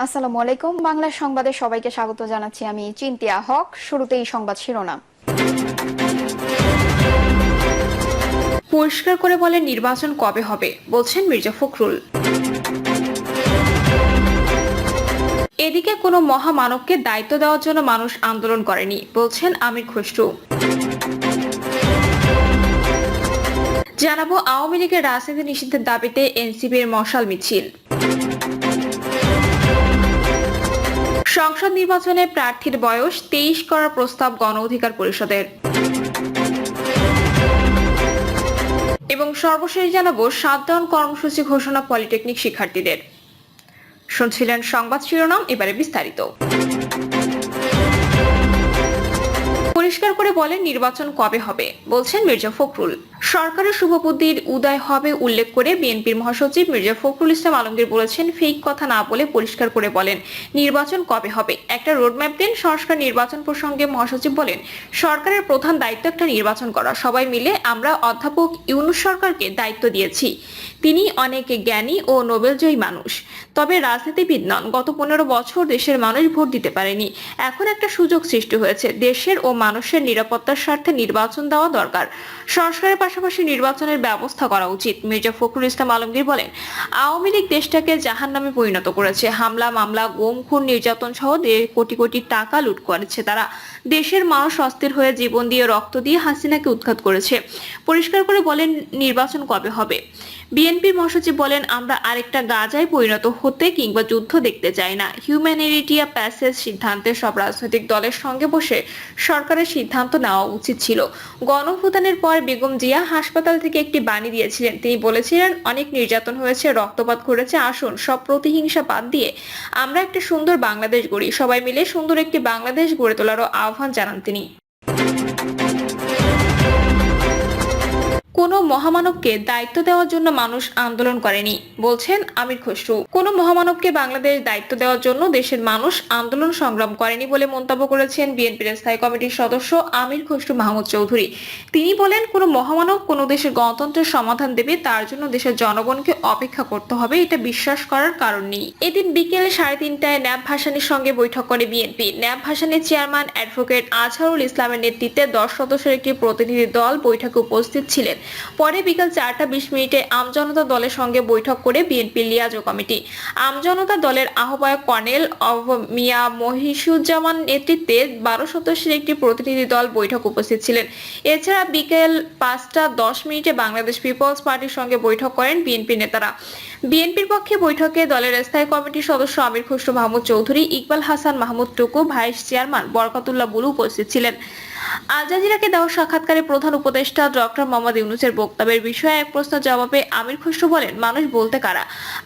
আসসালামু আলাইকুম। বাংলা সংবাদে সবাইকে স্বাগত জানাচ্ছি। আমি চিন্তিয়া হক। শুরুতেই সংবাদ শিরোনাম। পরিষ্কার করে বলেন নির্বাচন কবে হবে, বলছেন মির্জা ফখরুল। এদিকে কোনো মহামানবকে দায়িত্ব দেওয়ার জন্য মানুষ আন্দোলন করেনি, বলছেন আমির খসরু। জানাবো আওয়ামী লীগের রাজনীতি নিষিদ্ধের দাবিতে এনসিপির মশাল মিছিল। সংসদ নির্বাচনে প্রার্থীর বয়স 23 করার প্রস্তাব গণ অধিকার পরিষদের। এবং সর্বশেষ জানাবো শাটডাউন কর্মসূচি ঘোষণা পলিটেকনিক শিক্ষার্থীদের। শুনছিলেন সংবাদ শিরোনাম, এবারে বিস্তারিত। পরিষ্কার করে বলেন নির্বাচন কবে হবে, বলছেন মির্জা ফখরুল। সরকারের শুভবুদ্ধির উদয় হবে উল্লেখ করে বিএনপির মহাসচিব মির্জা ফখরুল ইসলাম আলমগীর বলেছেন, ফেক কথা না বলে পরিষ্কার করে বলেন নির্বাচন কবে হবে, একটা রোডম্যাপ দিন। সংস্কার নির্বাচন প্রসঙ্গে মহাসচিব বলেন, সরকারের প্রধান দায়িত্ব একটা নির্বাচন করা। সবাই মিলে আমরা অধ্যাপক ইউনূস সরকারকে দায়িত্ব দিয়েছি। তিনি অনেক জ্ঞানী ও নোবেলজয়ী মানুষ, তবে রাজনীতিবিদ নন। গত 15 বছর দেশের মানুষ ভোট দিতে পারেনি। এখন একটা সুযোগ সৃষ্টি হয়েছে। দেশের ও মানুষের নিরাপত্তার স্বার্থে নির্বাচন দেওয়া দরকার। সংস্কারের পাশাপাশি নির্বাচনের ব্যবস্থা করা উচিত। মির্জা ফখরুল ইসলাম আলমগীর বলেন, আওয়ামী লীগ দেশটাকে জাহান্নামে পরিণত করেছে। হামলা, মামলা, গুম, খুন, নির্যাতন সহ কোটি কোটি টাকা লুট করেছে তারা। দেশের মানুষ অস্থির হয়ে জীবন দিয়ে, রক্ত দিয়ে হাসিনাকে উৎখাত করেছে। পরিষ্কার করে বলেন নির্বাচন কবে হবে। বিএনপির মহাসচিব বলেন, আমরা আরেকটা গাজায় পরিণত হতে কিংবা যুদ্ধ দেখতে চাই না। হিউম্যানিটেরিয়ান প্যাসেজ সিদ্ধান্তে সব রাজনৈতিক দলের সঙ্গে বসে সরকারের সিদ্ধান্ত নেওয়া উচিত ছিল। গণঅভ্যুত্থানের পর বেগম জিয়া হাসপাতাল থেকে একটি বাণী দিয়েছিলেন। তিনি বলেছিলেন, অনেক নির্যাতন হয়েছে, রক্তপাত ঘটেছে, আসুন সব প্রতিহিংসা বাদ দিয়ে আমরা একটা সুন্দর বাংলাদেশ গড়ি। সবাই মিলে সুন্দর একটি বাংলাদেশ গড়ে তোলারও আহ্বান জানান তিনি। কোনো মহামানবকে দায়িত্ব দেওয়ার জন্য মানুষ আন্দোলন করেনি, বলছেন আমির খসরু। কোনো মহামানবকে বাংলাদেশ দায়িত্ব দেওয়ার জন্য দেশের মানুষ আন্দোলন সংগ্রাম করেনি বলে মন্তব্য করেছেন বিএনপির স্থায়ী কমিটির সদস্য আমির খসরু মাহমুদ চৌধুরী। তিনি বলেন, কোনো মহামানব কোনো দেশের গণতন্ত্রের সমাধান দেবে, তার জন্য দেশের জনগণকে অপেক্ষা করতে হবে, এটা বিশ্বাস করার কারণ নেই। এদিন বিকেল 3:30টায় ন্যাব ভাসানীর সঙ্গে বৈঠক করে বিএনপি। ন্যাব ভাসানীর চেয়ারম্যান অ্যাডভোকেট আজহারুল ইসলামের নেতৃত্বে 10 সদস্যের একটি প্রতিনিধি দল বৈঠকে উপস্থিত ছিলেন। পরে বিকাল 4:20 আমজনতা দলের সঙ্গে বৈঠক করে বিএনপি লিয়াজো কমিটি। আমজনতা দলের আহ্বায়ক কর্নেল মিয়া মহিষুজ্জামান নেতৃত্বে 12 সদস্যের একটি প্রতিনিধি দল বৈঠক উপস্থিত ছিলেন। এছাড়া বিকেল 5:10 বাংলাদেশ পিপলস পার্টির সঙ্গে বৈঠক করেন বিএনপি নেতারা। বিএনপির পক্ষে বৈঠকে দলের স্থায়ী কমিটির সদস্য আমির খসরু মাহমুদ চৌধুরী, ইকবাল হাসান মাহমুদ টুকু, ভাইস চেয়ারম্যান বরকতুল্লাহ বুলু উপস্থিত ছিলেন। আল জাজিরাকে দেওয়া সাক্ষাৎকারে প্রধান উপদেষ্টা ডক্টর মোহাম্মদ ইউনূসের বক্তব্যের বিষয়ে এক প্রশ্নের জবাবে আমির খসরু বলেন, মানুষ বলতে কারা,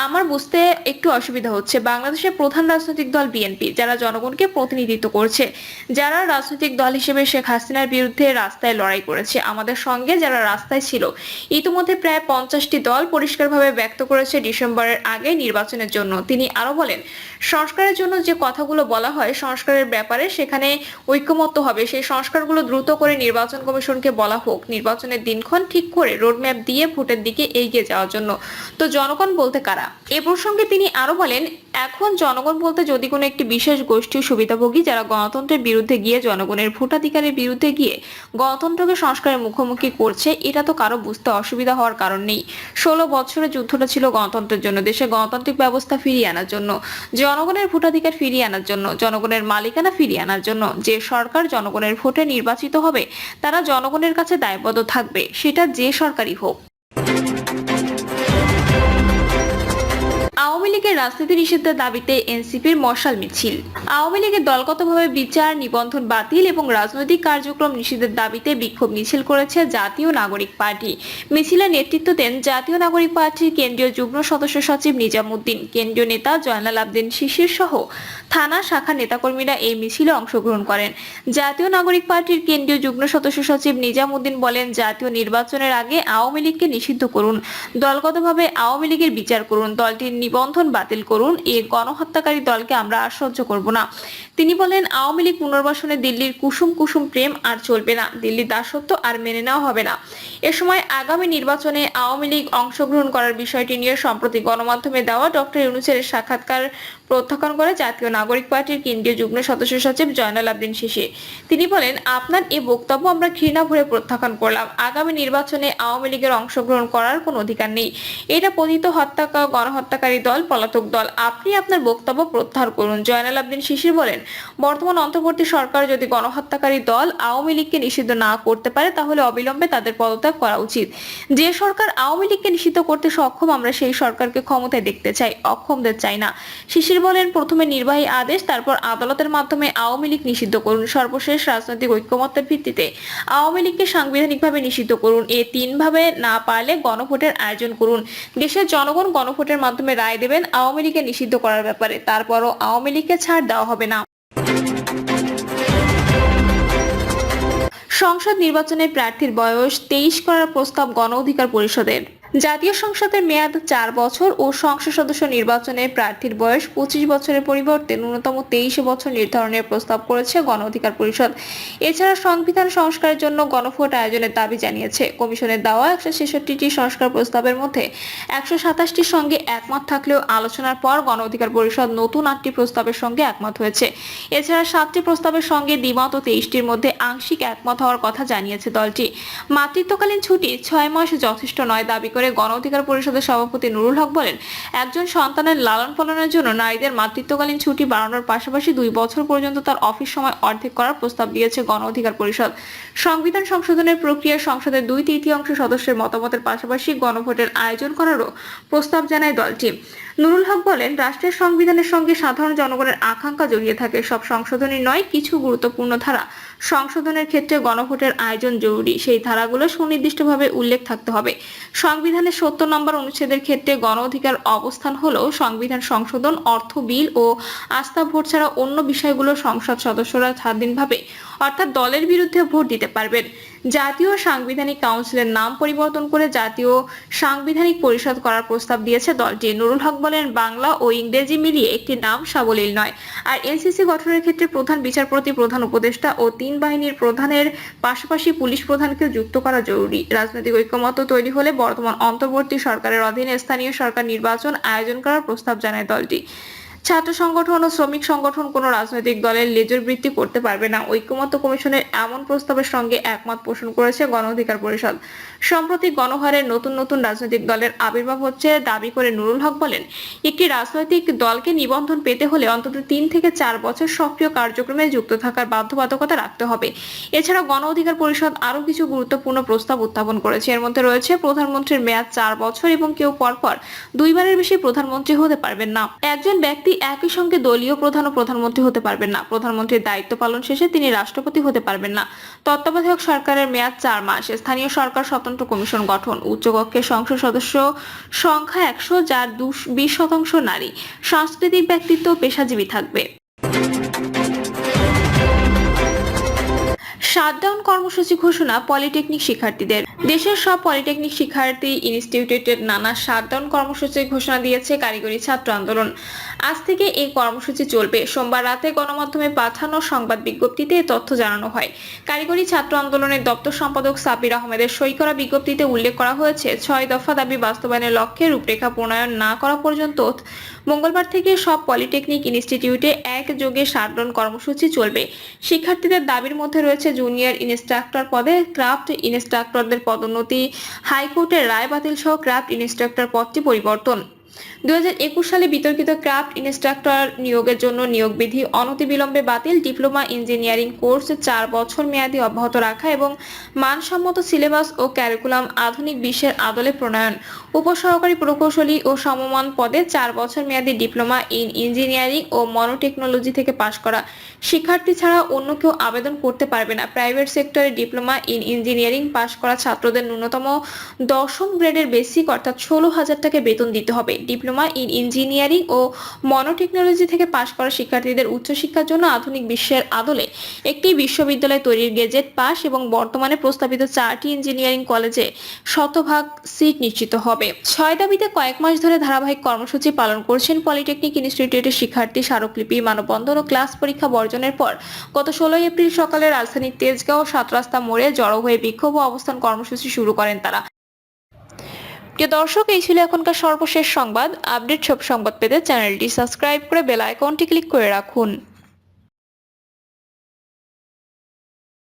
আমার বুঝতে একটু অসুবিধা হচ্ছে। বাংলাদেশের প্রধান রাজনৈতিক দল বিএনপি, যারা জনগণকে প্রতিনিধিত্ব করছে, যারা রাজনৈতিক দল হিসেবে শেখ হাসিনার বিরুদ্ধে রাস্তায় লড়াই করেছে, আমাদের সঙ্গে যারা রাস্তায় ছিল, ইতিমধ্যে প্রায় 50টি দল পরিষ্কারভাবে ব্যক্ত করেছে ডিসেম্বরের আগে নির্বাচনের জন্য। তিনি আরো বলেন, সংস্কারের জন্য যে কথাগুলো বলা হয়, সংস্কারের ব্যাপারে সেখানে ঐকমত্য হবে। সেই সংস্কারগুলো দ্রুত করে নির্বাচন কমিশনকে বলা হোক, নির্বাচনের দিনক্ষণ ঠিক করে রোডম্যাপ দিয়ে ভোটের দিকে এগিয়ে যাওয়ার জন্য। তো জনগণ বলতে কারা? এ প্রসঙ্গে তিনি আরো বলেন, এখন জনগণ বলতে যদি কোনো একটি বিশেষ গোষ্ঠীর সুবিধাভোগী, যারা গণতন্ত্রের বিরুদ্ধে গিয়ে, জনগণের ভোটাধিকারের বিরুদ্ধে গিয়ে গণতন্ত্রকে সংস্কারের মুখোমুখি করছে, এটা তো কারো বুঝতে অসুবিধা হওয়ার কারণ নেই। 16 বছরের যুদ্ধটা ছিল গণতন্ত্রের জন্য, দেশে গণতান্ত্রিক ব্যবস্থা ফিরিয়ে আনার জন্য, জনগণের ভোটাধিকার ফিরিয়ে আনার জন্য, জনগণের মালিকানা ফিরিয়ে আনার জন্য। যে সরকার জনগণের ভোটে নির্বাচিত হবে, তারা জনগণের কাছে দায়বদ্ধ থাকবে, সেটা যে সরকারই হোক। আওয়ামী লীগের রাজনীতি নিষিদ্ধের দাবিতে এনসিপির মশাল মিছিল। আওয়ামী লীগের দলগতভাবে বিচার, নিবন্ধন বাতিল এবং রাজনৈতিক কার্যক্রম নিষিদ্ধের দাবিতে বিক্ষোভ মিছিল করেছে জাতীয় নাগরিক পার্টি। মিছিলে নেতৃত্ব দেন জাতীয় নাগরিক পার্টির কেন্দ্রীয় যুগ্ম সদস্য সচিব নিজামুদ্দিন, কেন্দ্রীয় নেতা জয়নাল আবদিন শিশির সহ থানা শাখার নেতাকর্মীরা এই মিছিলে অংশগ্রহণ করেন। জাতীয় নাগরিক পার্টির কেন্দ্রীয় যুগ্ম সদস্য সচিব নিজামুদ্দিন বলেন, জাতীয় নির্বাচনের আগে আওয়ামী লীগকে নিষিদ্ধ করুন, দলগতভাবে আওয়ামী লীগের বিচার করুন, দলটির নিবন্ধন বাতিল করুন। এই গণহত্যাকারী দলকে আমরা আর সহ্য করব না। তিনি বলেন, আওয়ামী লীগ পুনর্বাসনে দিল্লির কুসুম কুসুম প্রেম আর চলবে না, দিল্লির দাসত্ব আর মেনে নেওয়া হবে না। এ সময় আগামী নির্বাচনে আওয়ামী লীগ অংশগ্রহণ করার বিষয়টি নিয়ে সম্প্রতি গণমাধ্যমে দেওয়া ডক্টর ইউনূসের সাক্ষাৎকার প্রত্যাখ্যান করে জাতীয় নাগরিক পার্টির কেন্দ্রীয় যুগ্ম সদস্য সচিব জয়নাল আবদীন শিশির। তিনি বলেন, আপনার এই বক্তব্য আমরা ঘৃণা ভরে প্রত্যাখ্যান করলাম। আগামী নির্বাচনে আওয়ামী লীগের অংশগ্রহণ করার কোনো অধিকার নেই। এটা পতিত গণহত্যাকারী দল, পলাতক দল। আপনি আপনার বক্তব্য প্রত্যাহার করুন। জয়নাল আবদীন শিশির বলেন, বর্তমান অন্তর্বর্তী সরকার যদি গণহত্যাকারী দল আওয়ামী লীগকে নিষিদ্ধ না করতে পারে তাহলে অবিলম্বে তাদের পদত্যাগ করা উচিত। যে সরকার আওয়ামী লীগকে নিষিদ্ধ করতে সক্ষম, আমরা সেই সরকারকে ক্ষমতায় দেখতে চাই, অক্ষমদের চাই না। শিশির বলেন, প্রথমে নির্বাহী আদেশ, তারপর আদালতের মাধ্যমে আওয়ামী লীগ নিষিদ্ধ করুন। সর্বশেষ রাজনৈতিক ঐক্যমত্যের ভিত্তিতে আওয়ামী লীগকে সাংবিধানিকভাবে নিষিদ্ধ করুন। এই তিনভাবে না পারলে গণভোটের আয়োজন করুন। দেশের জনগণ গণভোটের মাধ্যমে রায় দেবেন আওয়ামী লীগকে নিষিদ্ধ করার ব্যাপারে। তারপরও আওয়ামী লীগকে ছাড় দেওয়া হবে না। সংসদ নির্বাচনে প্রার্থীর বয়স 23 করার প্রস্তাব গণ অধিকার পরিষদের। জাতীয় সংসদের মেয়াদ 4 বছর ও সংসদ সদস্য নির্বাচনে প্রার্থীর বয়স 25 বছরের পরিবর্তে ন্যূনতম 23 বছর নির্ধারণের প্রস্তাব করেছে গণ অধিকার পরিষদ। এছাড়া সংবিধান সংস্কারের জন্য গণভোট আয়োজনের দাবি জানিয়েছে। কমিশনের দেওয়া 166টি সংস্কার প্রস্তাবের মধ্যে 127টির সঙ্গে একমত থাকলেও আলোচনার পর গণ অধিকার পরিষদ নতুন 8টি প্রস্তাবের সঙ্গে একমত হয়েছে। এছাড়া 7টি প্রস্তাবের সঙ্গে দ্বিমত ও 23টির মধ্যে আংশিক একমত হওয়ার কথা জানিয়েছে দলটি। মাতৃত্বকালীন ছুটি 6 মাস যথেষ্ট নয় দাবি করে গণ অধিকার পরিষদের সভাপতি নুরুল হক বলেন, একজন সন্তানের লালন পালনের জন্য নারীদের মাতৃত্বকালীন ছুটি বাড়ানোর পাশাপাশি 2 বছর পর্যন্ত তার অফিস সময় অর্ধেক করার প্রস্তাব দিয়েছে গণ অধিকার পরিষদ। সংবিধান সংশোধনের প্রক্রিয়ায় সংসদের 2/3 সদস্যের মতামতের পাশাপাশি গণভোটের আয়োজন করারও প্রস্তাব জানায় দলটি। নুরুল হক বলেন, রাষ্ট্রের সংবিধানের সঙ্গে সাধারণ জনগণের আকাঙ্ক্ষা জড়িয়ে থাকে। সব সংশোধনী নয়, কিছু গুরুত্বপূর্ণ ধারা সংশোধনের ক্ষেত্রে গণভোটের আয়োজন জরুরি। সেই ধারাগুলো সুনির্দিষ্টভাবে উল্লেখ থাকতে হবে। সংবিধানের 70 নম্বর অনুচ্ছেদের ক্ষেত্রে গণ অধিকার অবস্থান হলো সংবিধান সংশোধন, অর্থ বিল ও আস্থা ভোট ছাড়া অন্য বিষয়গুলো সংসদ সদস্যরা স্বাধীনভাবে অর্থাৎ দলের বিরুদ্ধে ভোট দিতে পারবেন। জাতীয় সাংবিধানিক কাউন্সিলের নাম পরিবর্তন করে জাতীয় সাংবিধানিক পরিষদ করার প্রস্তাব দিয়েছে দলটি। নুরুল হক বলেন, বাংলা ও ইংরেজি মিলিয়ে একটি নাম সাবলীল নয়। আর এনসিসি গঠনের ক্ষেত্রে প্রধান বিচারপতি, প্রধান উপদেষ্টা ও 3 বাহিনীর প্রধানের পাশাপাশি পুলিশ প্রধানকে যুক্ত করা জরুরি। রাজনৈতিক ঐক্যমত্য তৈরি হলে বর্তমান অন্তর্বর্তী সরকারের অধীনে স্থানীয় সরকার নির্বাচন আয়োজন করার প্রস্তাব জানায় দলটি। ছাত্র সংগঠন ও শ্রমিক সংগঠন কোনো রাজনৈতিক দলের লেজুর বৃত্তি করতে পারবে না। ঐক্যমত্য কমিশনের এমন প্রস্তাবের সঙ্গে একমত পোষণ করেছে গণ অধিকার পরিষদ। সম্প্রতি গণহারে নতুন নতুন রাজনৈতিক দলের আবির্ভাব হচ্ছে দাবি করে নুরুল হক বলেন, একটি রাজনৈতিক দলকে নিবন্ধন পেতে হলে অন্তত 3 থেকে 4 বছর সক্রিয় কার্যক্রমে যুক্ত থাকার বাধ্যবাধকতা রাখতে হবে। এছাড়া গণ অধিকার পরিষদ আরো কিছু গুরুত্বপূর্ণ প্রস্তাব উত্থাপন করেছে। এর মধ্যে রয়েছে প্রধানমন্ত্রীর মেয়াদ 4 বছর এবং কেউ পরপর 2 বারের বেশি প্রধানমন্ত্রী হতে পারবেন না। একজন ব্যক্তি একই সঙ্গে দলীয় প্রধান ও প্রধানমন্ত্রী হতে পারবেন না। প্রধানমন্ত্রীর দায়িত্ব পালন শেষে তিনি রাষ্ট্রপতি হতে পারবেন না। তত্ত্বাবধায়ক সরকারের মেয়াদ 4 মাস। স্থানীয় সরকার স্বতন্ত্র কমিশন গঠন। উচ্চকক্ষের সংসদ সদস্য সংখ্যা 100, যার 20% নারী। সাংস্কৃতিক ব্যক্তিত্ব পেশাজীবী থাকবে। শাটডাউন কর্মসূচি ঘোষণা পলিটেকনিক শিক্ষার্থীদের। দেশের সব পলিটেকনিক শিক্ষার্থী ইনস্টিটিউটের নানা শাটডাউন কর্মসূচির ঘোষণা দিয়েছে কারিগরি ছাত্র আন্দোলন। আজ থেকে এই কর্মসূচি চলবে। সোমবার রাতে গণমাধ্যমে পাঠানো সংবাদ বিজ্ঞপ্তিতে এ তথ্য জানানো হয়। কারিগরি ছাত্র আন্দোলনের দপ্তর সম্পাদক সাবির আহমেদের সই করা বিজ্ঞপ্তিতে উল্লেখ করা হয়েছে, 6 দফা দাবি বাস্তবায়নের লক্ষ্যে রূপরেখা প্রণয়ন না করা পর্যন্ত মঙ্গলবার থেকে সব পলিটেকনিক ইনস্টিটিউটে একযোগে শাটডাউন কর্মসূচি চলবে। শিক্ষার্থীদের দাবির মধ্যে রয়েছে জুনিয়র ইনস্ট্রাক্টর পদে ক্রাফট ইনস্ট্রাক্টরদের পদোন্নতি, হাইকোর্টের রায় বাতিল সহ ক্রাফট ইনস্ট্রাক্টর পদটি পরিবর্তন, 2021 সালে বিতর্কিত ক্রাফট ইনস্ট্রাক্টর নিয়োগের জন্য নিয়োগ বিধি অনতিবিলম্বে বাতিল, ডিপ্লোমা ইঞ্জিনিয়ারিং কোর্স 4 বছর মেয়াদী অব্যাহত রাখা এবং মানসম্মত সিলেবাস ও ক্যারিকুলাম আধুনিক বিশ্বের আদলে প্রণয়ন, উপসহকারী প্রকৌশলী ও সমমান পদে 4 বছর মেয়াদী ডিপ্লোমা ইন ইঞ্জিনিয়ারিং ও মনোটেকনোলজি থেকে পাশ করা শিক্ষার্থী ছাড়া অন্য কেউ আবেদন করতে পারবে না। প্রাইভেট সেক্টরে ডিপ্লোমা ইন ইঞ্জিনিয়ারিং পাশ করা ছাত্রদের ন্যূনতম 10ম গ্রেডের বেসিক অর্থাৎ 16,000 টাকা বেতন দিতে হবে। ডিপ্লোমা ইন ইঞ্জিনিয়ারিং ও মনোটেকনোলজি থেকে পাশ করা শিক্ষার্থীদের উচ্চশিক্ষার জন্য আধুনিক বিশ্বের আদলে একটি বিশ্ববিদ্যালয় তৈরির গেজেট পাস এবং বর্তমানে প্রস্তাবিত 4টি ইঞ্জিনিয়ারিং কলেজে শতভাগ সিট নিশ্চিত হবে। 6 দাবিতে কয়েক মাস ধরে ধারাবাহিক কর্মসূচি পালন করছেন পলিটেকনিক ইনস্টিটিউটের শিক্ষার্থী। স্মারকলিপি, মানববন্ধন ও ক্লাস পরীক্ষা বর্জনের পর গত 16 এপ্রিল সকালে রাজধানীর তেজগাঁও 7 রাস্তা মোড়ে জড়ো হয়ে বিক্ষোভ ও অবস্থান কর্মসূচি শুরু করেন তারা। প্রিয় দর্শক, এই ছিল এখনকার সর্বশেষ সংবাদ। আপডেট সব সংবাদ পেতে চ্যানেলটি সাবস্ক্রাইব করে বেল আইকনটি ক্লিক করে রাখুন।